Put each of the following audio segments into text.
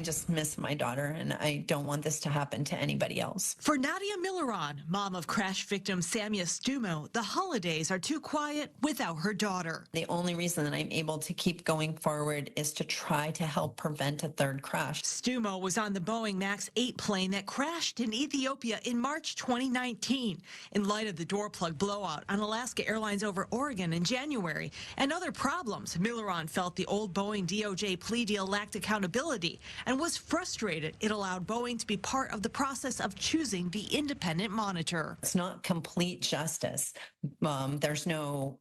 I just miss my daughter, and I don't want this to happen to anybody else. For Nadia Milleron, mom of crash victim Samia Stumo, the holidays are too quiet without her daughter. The only reason that I'm able to keep going forward is to try to help prevent a third crash. Stumo was on the Boeing MAX 8 plane that crashed in Ethiopia in March 2019. In light of the door plug blowout on Alaska Airlines over Oregon in January and other problems, Milleron felt the old Boeing DOJ plea deal lacked accountability and was frustrated it allowed Boeing to be part of the process of choosing the independent monitor. It's not complete justice. There's no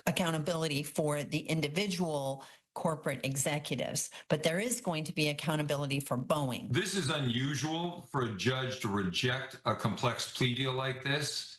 accountability for the individual corporate executives, but there is going to be accountability for Boeing. This is unusual for a judge to reject a complex plea deal like this.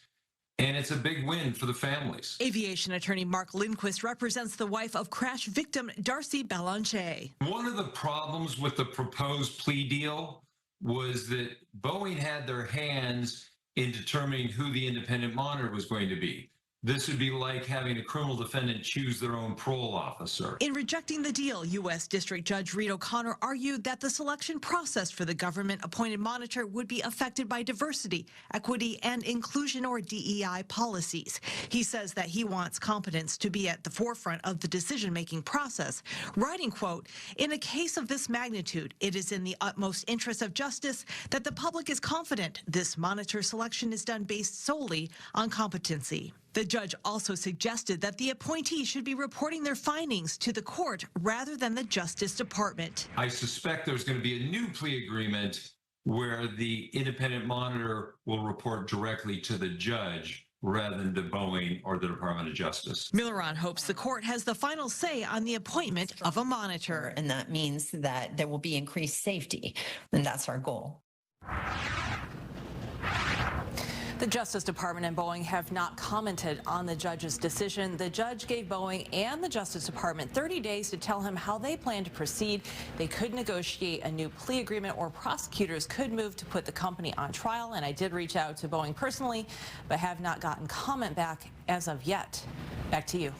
And it's a big win for the families. Aviation attorney Mark Lindquist represents the wife of crash victim Darcy Belanche. One of the problems with the proposed plea deal was that Boeing had their hands in determining who the independent monitor was going to be. This would be like having a criminal defendant choose their own parole officer. In rejecting the deal, U.S. District Judge Reed O'Connor argued that the selection process for the government-appointed monitor would be affected by diversity, equity, and inclusion or DEI policies. He says that he wants competence to be at the forefront of the decision-making process, writing, quote, "In a case of this magnitude, it is in the utmost interest of justice that the public is confident this monitor selection is done based solely on competency." The judge also suggested that the appointee should be reporting their findings to the court rather than the Justice Department. I suspect there's going to be a new plea agreement where the independent monitor will report directly to the judge rather than to Boeing or the Department of Justice. Milleron hopes the court has the final say on the appointment of a monitor. And that means that there will be increased safety, and that's our goal. The Justice Department and Boeing have not commented on the judge's decision. The judge gave Boeing and the Justice Department 30 days to tell him how they plan to proceed. They could negotiate a new plea agreement, or prosecutors could move to put the company on trial. And I did reach out to Boeing personally, but have not gotten comment back as of yet. Back to you.